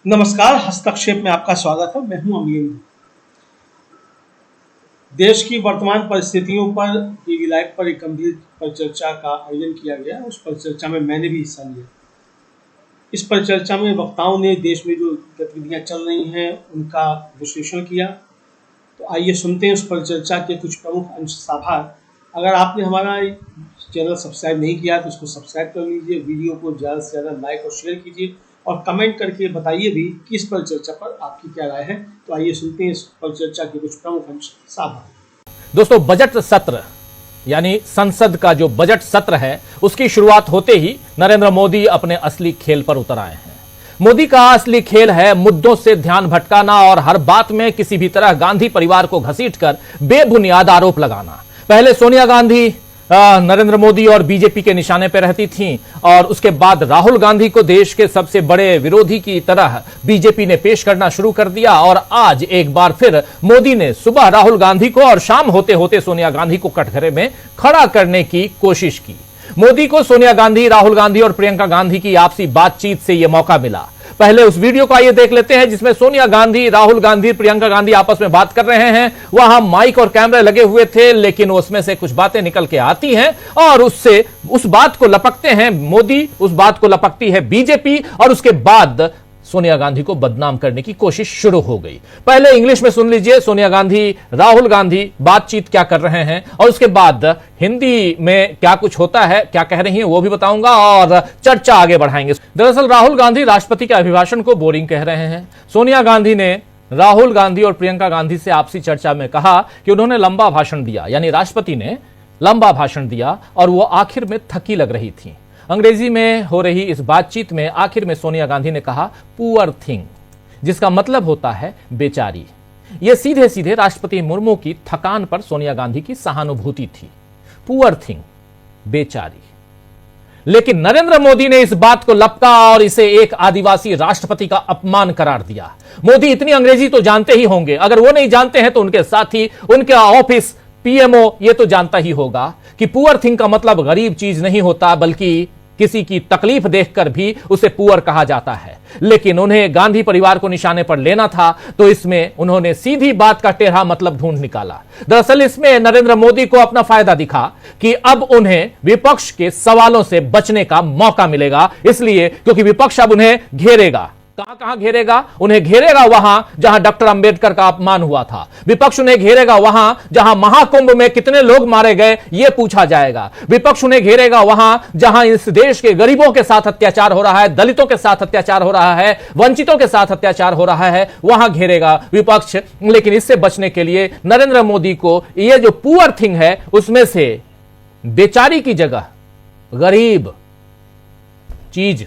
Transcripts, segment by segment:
नमस्कार, हस्तक्षेप में आपका स्वागत है। मैं हूं अमीन। देश की वर्तमान परिस्थितियों पर टीवी लाइव पर एक गंभीर परिचर्चा का आयोजन किया गया। उस परिचर्चा में मैंने भी हिस्सा लिया। इस परिचर्चा में वक्ताओं ने देश में जो गतिविधियां चल रही हैं उनका विश्लेषण किया। तो आइए सुनते हैं उस परिचर्चा के कुछ प्रमुख अंश साभार। अगर आपने हमारा चैनल सब्सक्राइब नहीं किया तो उसको सब्सक्राइब कर लीजिए। वीडियो को ज़्यादा से ज़्यादा लाइक और शेयर कीजिए और कमेंट करके बताइए भी कि इस परिचर्चा पर आपकी क्या राय है। तो आइए सुनते हैं इस परिचर्चा के कुछ प्रमुख अंश साभार। दोस्तों, बजट सत्र यानी संसद का जो बजट सत्र है उसकी शुरुआत होते ही नरेंद्र मोदी अपने असली खेल पर उतर आए हैं। मोदी का असली खेल है मुद्दों से ध्यान भटकाना और हर बात में किसी भी तरह गांधी परिवार को घसीटकर बेबुनियाद आरोप लगाना। पहले सोनिया गांधी नरेंद्र मोदी और बीजेपी के निशाने पर रहती थीं और उसके बाद राहुल गांधी को देश के सबसे बड़े विरोधी की तरह बीजेपी ने पेश करना शुरू कर दिया। और आज एक बार फिर मोदी ने सुबह राहुल गांधी को और शाम होते होते सोनिया गांधी को कटघरे में खड़ा करने की कोशिश की। मोदी को सोनिया गांधी, राहुल गांधी और प्रियंका गांधी की आपसी बातचीत से यह मौका मिला। पहले उस वीडियो को आइए देख लेते हैं जिसमें सोनिया गांधी, राहुल गांधी, प्रियंका गांधी आपस में बात कर रहे हैं। वहां माइक और कैमरे लगे हुए थे, लेकिन उसमें से कुछ बातें निकल के आती हैं और उससे उस बात को लपकते हैं मोदी, उस बात को लपकती है बीजेपी और उसके बाद सोनिया गांधी को बदनाम करने की कोशिश शुरू हो गई। पहले इंग्लिश में सुन लीजिए सोनिया गांधी, राहुल गांधी बातचीत क्या कर रहे हैं और उसके बाद हिंदी में क्या कुछ होता है, क्या कह रही हैं वो भी बताऊंगा और चर्चा आगे बढ़ाएंगे। दरअसल राहुल गांधी राष्ट्रपति के अभिभाषण को बोरिंग कह रहे हैं। सोनिया गांधी ने राहुल गांधी और प्रियंका गांधी से आपसी चर्चा में कहा कि उन्होंने लंबा भाषण दिया, यानी राष्ट्रपति ने लंबा भाषण दिया और वो आखिर में थकी लग रही थी। अंग्रेजी में हो रही इस बातचीत में आखिर में सोनिया गांधी ने कहा पुअर थिंग, जिसका मतलब होता है बेचारी। यह सीधे सीधे राष्ट्रपति मुर्मू की थकान पर सोनिया गांधी की सहानुभूति थी। पुअर थिंग, बेचारी। लेकिन नरेंद्र मोदी ने इस बात को लपका और इसे एक आदिवासी राष्ट्रपति का अपमान करार दिया। मोदी इतनी अंग्रेजी तो जानते ही होंगे, अगर वो नहीं जानते हैं तो उनके साथी, उनका ऑफिस पीएमओ ये तो जानता ही होगा कि पुअर थिंग का मतलब गरीब चीज नहीं होता, बल्कि किसी की तकलीफ देखकर भी उसे पुअर कहा जाता है। लेकिन उन्हें गांधी परिवार को निशाने पर लेना था तो इसमें उन्होंने सीधी बात का टेढ़ा मतलब ढूंढ निकाला। दरअसल इसमें नरेंद्र मोदी को अपना फायदा दिखा कि अब उन्हें विपक्ष के सवालों से बचने का मौका मिलेगा, इसलिए क्योंकि विपक्ष अब उन्हें घेरेगा। कहां कहां घेरेगा? उन्हें घेरेगा वहां जहां डॉक्टर अंबेडकर का अपमान हुआ था। विपक्ष उन्हें घेरेगा वहां जहां महाकुंभ में कितने लोग मारे गए यह पूछा जाएगा। विपक्ष उन्हें घेरेगा वहां जहां इस देश के गरीबों के साथ अत्याचार हो रहा है, दलितों के साथ अत्याचार हो रहा है, वंचितों के साथ अत्याचार हो रहा है, वहां घेरेगा विपक्ष। लेकिन इससे बचने के लिए नरेंद्र मोदी को यह जो पुअर थिंग है उसमें से बेचारी की जगह गरीब चीज,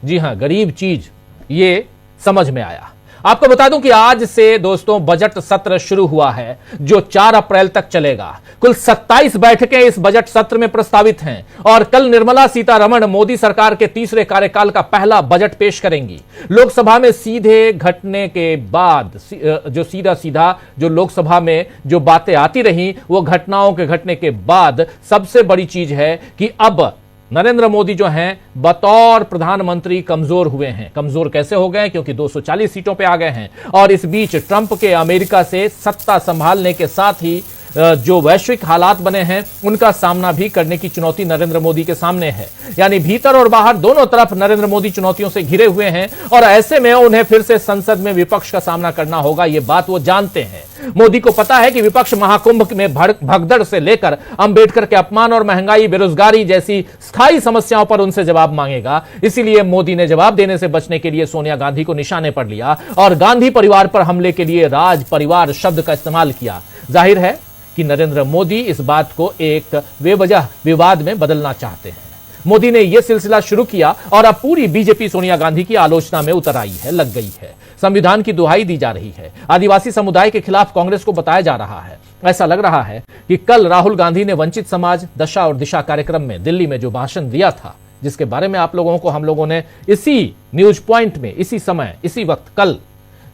जी हां गरीब चीज, ये समझ में आया। आपको बता दूं कि आज से दोस्तों बजट सत्र शुरू हुआ है जो 4 अप्रैल तक चलेगा। कुल 27 बैठकें इस बजट सत्र में प्रस्तावित हैं और कल निर्मला सीतारमण मोदी सरकार के तीसरे कार्यकाल का पहला बजट पेश करेंगी। लोकसभा में सीधे घटने के बाद जो सीधा जो लोकसभा में जो बातें आती रही वो घटनाओं के घटने के बाद सबसे बड़ी चीज है कि अब नरेंद्र मोदी जो हैं बतौर प्रधानमंत्री कमजोर हुए हैं। कमजोर कैसे हो गए? क्योंकि 240 सीटों पे आ गए हैं और इस बीच ट्रंप के अमेरिका से सत्ता संभालने के साथ ही जो वैश्विक हालात बने हैं उनका सामना भी करने की चुनौती नरेंद्र मोदी के सामने है। यानी भीतर और बाहर दोनों तरफ नरेंद्र मोदी चुनौतियों से घिरे हुए हैं और ऐसे में उन्हें फिर से संसद में विपक्ष का सामना करना होगा, ये बात वो जानते हैं। मोदी को पता है कि विपक्ष महाकुंभ में भगदड़ से लेकर अंबेडकर के अपमान और महंगाई, बेरोजगारी जैसी स्थायी समस्याओं पर उनसे जवाब मांगेगा। इसीलिए मोदी ने जवाब देने से बचने के लिए सोनिया गांधी को निशाने पर लिया और गांधी परिवार पर हमले के लिए राज परिवार शब्द का इस्तेमाल किया। जाहिर है कि नरेंद्र मोदी इस बात को एक बेवजह विवाद में बदलना चाहते हैं। मोदी ने यह सिलसिला शुरू किया और अब पूरी बीजेपी सोनिया गांधी की आलोचना में उतर आई है, लग गई है। संविधान की दुहाई दी जा रही है। आदिवासी समुदाय के खिलाफ कांग्रेस को बताया जा रहा है। ऐसा लग रहा है कि कल राहुल गांधी ने वंचित समाज दशा और दिशा कार्यक्रम में दिल्ली में जो भाषण दिया था, जिसके बारे में हम लोगों ने इसी न्यूज पॉइंट में इसी समय इसी वक्त कल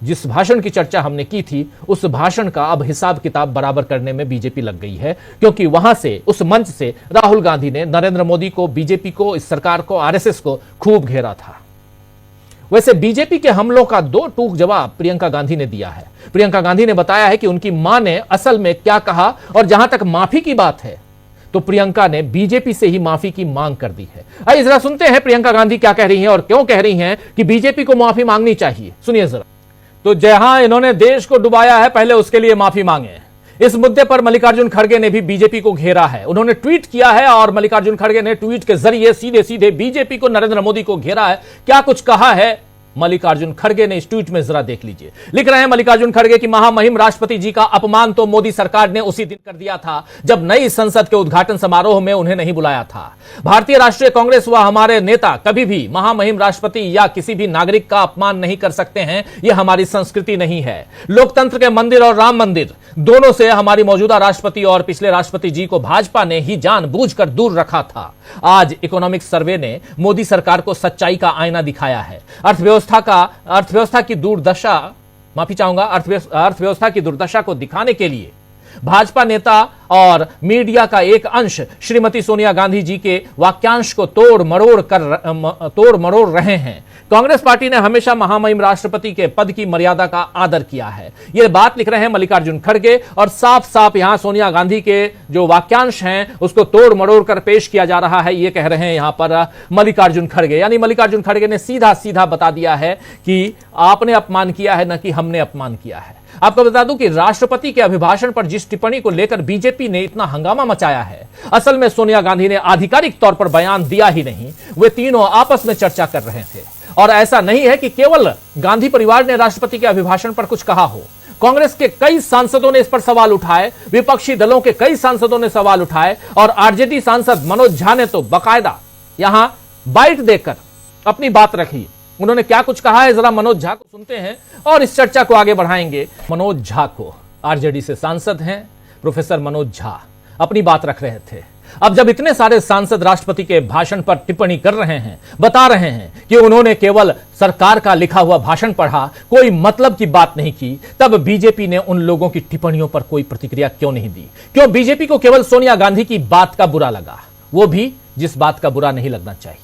जिस भाषण की चर्चा हमने की थी, उस भाषण का अब हिसाब किताब बराबर करने में बीजेपी लग गई है, क्योंकि वहां से उस मंच से राहुल गांधी ने नरेंद्र मोदी को, बीजेपी को, इस सरकार को, आरएसएस को खूब घेरा था। वैसे बीजेपी के हमलों का दो टूक जवाब प्रियंका गांधी ने दिया है। प्रियंका गांधी ने बताया है कि उनकी मां ने असल में क्या कहा, और जहां तक माफी की बात है तो प्रियंका ने बीजेपी से ही माफी की मांग कर दी है। आइए जरा सुनते हैं प्रियंका गांधी क्या कह रही हैं और क्यों कह रही हैं कि बीजेपी को माफी मांगनी चाहिए। सुनिए जरा। तो जहां इन्होंने देश को डुबाया है, पहले उसके लिए माफी मांगे। इस मुद्दे पर मल्लिकार्जुन खड़गे ने भी बीजेपी को घेरा है। उन्होंने ट्वीट किया है और मल्लिकार्जुन खड़गे ने ट्वीट के जरिए सीधे सीधे बीजेपी को, नरेंद्र मोदी को घेरा है। क्या कुछ कहा है मल्लिकार्जुन खड़गे ने इस ट्वीट में, जरा देख लीजिए। लिख रहे हैं मल्लिकार्जुन खड़गे कि महामहिम राष्ट्रपति जी का अपमान तो मोदी सरकार ने उसी दिन कर दिया था जब नई संसद के उद्घाटन समारोह में उन्हें नहीं बुलाया था। भारतीय राष्ट्रीय कांग्रेस व हमारे नेता कभी भी महामहिम राष्ट्रपति या किसी भी नागरिक का अपमान नहीं कर सकते हैं। यह हमारी संस्कृति नहीं है। लोकतंत्र के मंदिर और राम मंदिर दोनों से हमारी मौजूदा राष्ट्रपति और पिछले राष्ट्रपति जी को भाजपा ने ही जानबूझकर दूर रखा था। आज इकोनॉमिक सर्वे ने मोदी सरकार को सच्चाई का आईना दिखाया है। अर्थव्यवस्था की दुर्दशा, माफी चाहूंगा, अर्थव्यवस्था की दुर्दशा को दिखाने के लिए भाजपा नेता और मीडिया का एक अंश श्रीमती सोनिया गांधी जी के वाक्यांश को तोड़ मरोड़ रहे हैं। कांग्रेस पार्टी ने हमेशा महामहिम राष्ट्रपति के पद की मर्यादा का आदर किया है। यह बात लिख रहे हैं मल्लिकार्जुन खड़गे, और साफ साफ यहां सोनिया गांधी के जो वाक्यांश हैं उसको तोड़ मरोड़ कर पेश किया जा रहा है। यह कह रहे हैं यहां पर मल्लिकार्जुन खड़गे, यानी मल्लिकार्जुन खड़गे ने सीधा सीधा बता दिया है कि आपने अपमान किया है, न कि हमने अपमान किया है। आपको बता दूं कि राष्ट्रपति के अभिभाषण पर जिस टिप्पणी को लेकर बीजेपी ने इतना हंगामा मचाया है, असल में सोनिया गांधी ने आधिकारिक तौर पर बयान दिया ही नहीं, वे तीनों आपस में चर्चा कर रहे थे। और ऐसा नहीं है कि केवल गांधी परिवार ने राष्ट्रपति के अभिभाषण पर कुछ कहा हो। कांग्रेस के कई सांसदों ने इस पर सवाल उठाए, विपक्षी दलों के कई सांसदों ने सवाल उठाए, और आरजेडी सांसद मनोज झा ने तो बाकायदा यहां बाइट देकर अपनी बात रखी। उन्होंने क्या कुछ कहा है, जरा मनोज झा को सुनते हैं और इस चर्चा को आगे बढ़ाएंगे। मनोज झा को, आरजेडी से सांसद हैं प्रोफेसर मनोज झा, अपनी बात रख रहे थे। अब जब इतने सारे सांसद राष्ट्रपति के भाषण पर टिप्पणी कर रहे हैं, बता रहे हैं कि उन्होंने केवल सरकार का लिखा हुआ भाषण पढ़ा, कोई मतलब की बात नहीं की, तब बीजेपी ने उन लोगों की टिप्पणियों पर कोई प्रतिक्रिया क्यों नहीं दी? क्यों बीजेपी को केवल सोनिया गांधी की बात का बुरा लगा, वो भी जिस बात का बुरा नहीं लगना चाहिए?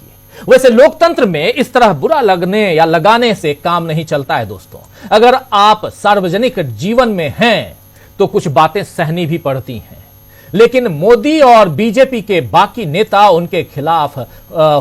वैसे लोकतंत्र में इस तरह बुरा लगने या लगाने से काम नहीं चलता है दोस्तों। अगर आप सार्वजनिक जीवन में हैं तो कुछ बातें सहनी भी पड़ती हैं, लेकिन मोदी और बीजेपी के बाकी नेता उनके खिलाफ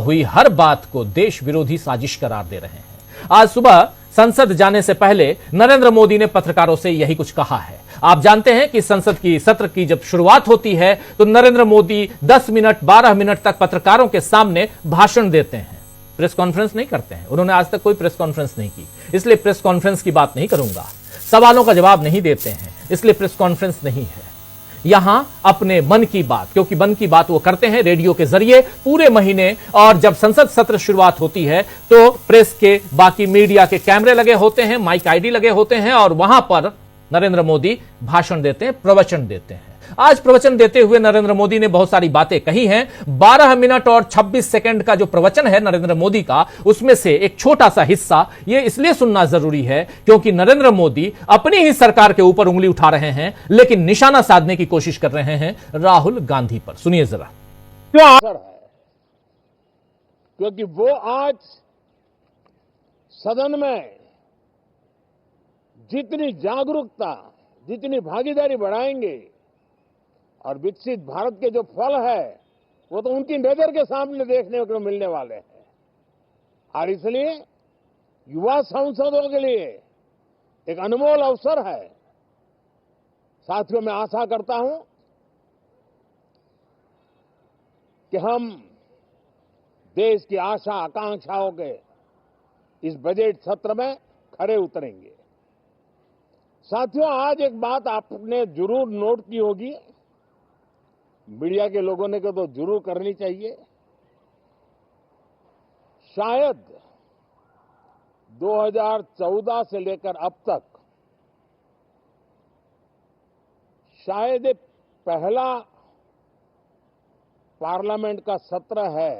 हुई हर बात को देश विरोधी साजिश करार दे रहे हैं। आज सुबह संसद जाने से पहले नरेंद्र मोदी ने पत्रकारों से यही कुछ कहा है। आप जानते हैं कि संसद की सत्र की जब शुरुआत होती है तो नरेंद्र मोदी 10 मिनट 12 मिनट तक पत्रकारों के सामने भाषण देते हैं, प्रेस कॉन्फ्रेंस नहीं करते हैं। उन्होंने आज तक कोई प्रेस कॉन्फ्रेंस नहीं की, इसलिए प्रेस कॉन्फ्रेंस की बात नहीं करूंगा। सवालों का जवाब नहीं देते हैं, इसलिए प्रेस कॉन्फ्रेंस नहीं है। यहां अपने मन की बात, क्योंकि मन की बात वो करते हैं रेडियो के जरिए पूरे महीने, और जब संसद सत्र शुरुआत होती है तो प्रेस के बाकी मीडिया के कैमरे लगे होते हैं, माइक आईडी लगे होते हैं, और वहां पर नरेंद्र मोदी भाषण देते हैं, प्रवचन देते हैं। आज प्रवचन देते हुए नरेंद्र मोदी ने बहुत सारी बातें कही हैं। 12 मिनट और 26 सेकंड का जो प्रवचन है नरेंद्र मोदी का, उसमें से एक छोटा सा हिस्सा ये इसलिए सुनना जरूरी है क्योंकि नरेंद्र मोदी अपनी ही सरकार के ऊपर उंगली उठा रहे हैं, लेकिन निशाना साधने की कोशिश कर रहे हैं राहुल गांधी पर। सुनिए जरा। क्योंकि वो आज सदन में जितनी जागरूकता, जितनी भागीदारी बढ़ाएंगे और विकसित भारत के जो फल है वो तो उनकी नजर के सामने देखने को मिलने वाले हैं। और इसलिए युवा सांसदों के लिए एक अनमोल अवसर है। साथियों, मैं आशा करता हूं कि हम देश की आशा आकांक्षाओं के इस बजट सत्र में खरे उतरेंगे। साथियों, आज एक बात आपने जरूर नोट की होगी, मीडिया के लोगों ने तो जरूर करनी चाहिए। शायद 2014 से लेकर अब तक शायद ये पहला पार्लियामेंट का सत्र है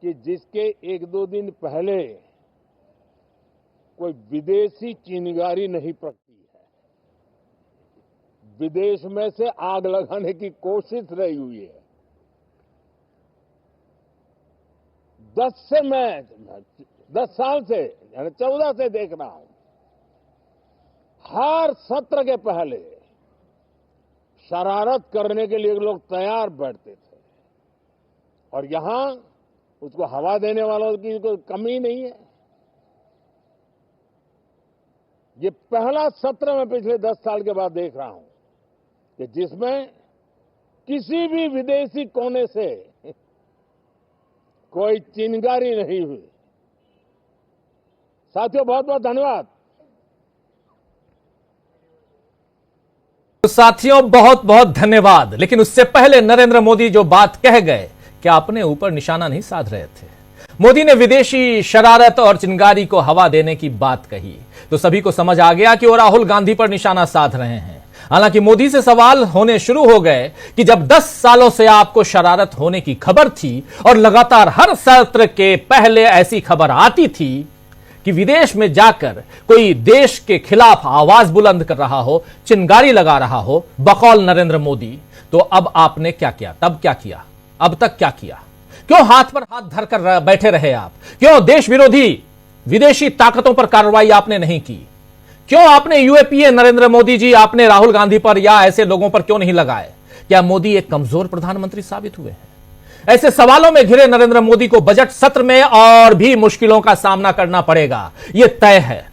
कि जिसके 1-2 दिन पहले कोई विदेशी चिंगारी नहीं प्रगटी है। विदेश में से आग लगाने की कोशिश रही हुई है। 10 से मैं 10 साल से यानी 14 से देख रहा हूं, हर सत्र के पहले शरारत करने के लिए लोग तैयार बैठते थे और यहां उसको हवा देने वालों की कोई कमी नहीं है। ये पहला सत्र मैं पिछले 10 साल के बाद देख रहा हूं कि जिसमें किसी भी विदेशी कोने से कोई चिंगारी नहीं हुई। साथियों, बहुत बहुत धन्यवाद। तो साथियों, बहुत बहुत धन्यवाद। लेकिन उससे पहले नरेंद्र मोदी जो बात कह गए, क्या अपने ऊपर निशाना नहीं साध रहे थे? मोदी ने विदेशी शरारत और चिंगारी को हवा देने की बात कही तो सभी को समझ आ गया कि वो राहुल गांधी पर निशाना साध रहे हैं। हालांकि मोदी से सवाल होने शुरू हो गए कि जब 10 सालों से आपको शरारत होने की खबर थी और लगातार हर सत्र के पहले ऐसी खबर आती थी कि विदेश में जाकर कोई देश के खिलाफ आवाज बुलंद कर रहा हो, चिंगारी लगा रहा हो बकौल नरेंद्र मोदी, तो अब आपने क्या किया? तब क्या किया? अब तक क्या किया? क्यों हाथ पर हाथ धरकर बैठे रहे आप? क्यों देश विरोधी विदेशी ताकतों पर कार्रवाई आपने नहीं की? क्यों आपने यूएपीए नरेंद्र मोदी जी, आपने राहुल गांधी पर या ऐसे लोगों पर क्यों नहीं लगाए? क्या मोदी एक कमजोर प्रधानमंत्री साबित हुए हैं? ऐसे सवालों में घिरे नरेंद्र मोदी को बजट सत्र में और भी मुश्किलों का सामना करना पड़ेगा, यह तय है।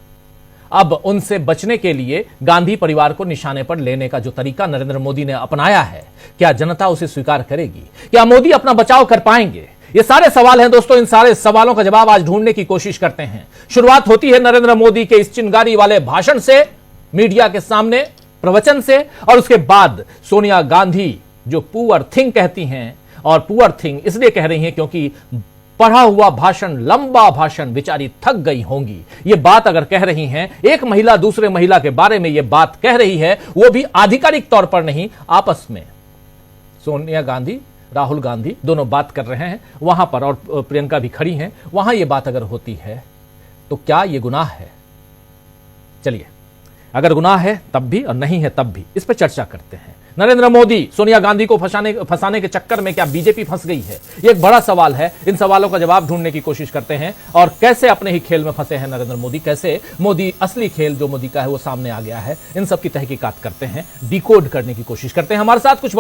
अब उनसे बचने के लिए गांधी परिवार को निशाने पर लेने का जो तरीका नरेंद्र मोदी ने अपनाया है, क्या जनता उसे स्वीकार करेगी? क्या मोदी अपना बचाव कर पाएंगे? ये सारे सवाल हैं दोस्तों। इन सारे सवालों का जवाब आज ढूंढने की कोशिश करते हैं। शुरुआत होती है नरेंद्र मोदी के इस चिंगारी वाले भाषण से, मीडिया के सामने प्रवचन से, और उसके बाद सोनिया गांधी जो पुअर थिंग कहती हैं, और पुअर थिंग इसलिए कह रही हैं क्योंकि पढ़ा हुआ भाषण, लंबा भाषण, बेचारी थक गई होंगी। ये बात अगर कह रही हैं, एक महिला दूसरे महिला के बारे में ये बात कह रही है, वो भी आधिकारिक तौर पर नहीं, आपस में सोनिया गांधी, राहुल गांधी दोनों बात कर रहे हैं वहां पर, और प्रियंका भी खड़ी हैं वहां, ये बात अगर होती है तो क्या ये गुनाह है? चलिए, अगर गुनाह है तब भी और नहीं है तब भी, इस पर चर्चा करते हैं। नरेंद्र मोदी सोनिया गांधी को फंसाने के चक्कर में क्या बीजेपी फंस गई है? ये एक बड़ा सवाल है। इन सवालों का जवाब ढूंढने की कोशिश करते हैं और कैसे अपने ही खेल में फंसे हैं नरेंद्र मोदी, कैसे मोदी असली खेल जो मोदी का है वो सामने आ गया है, इन सब की तहकीकात करते हैं, डिकोड करने की कोशिश करते हैं। हमारे साथ कुछ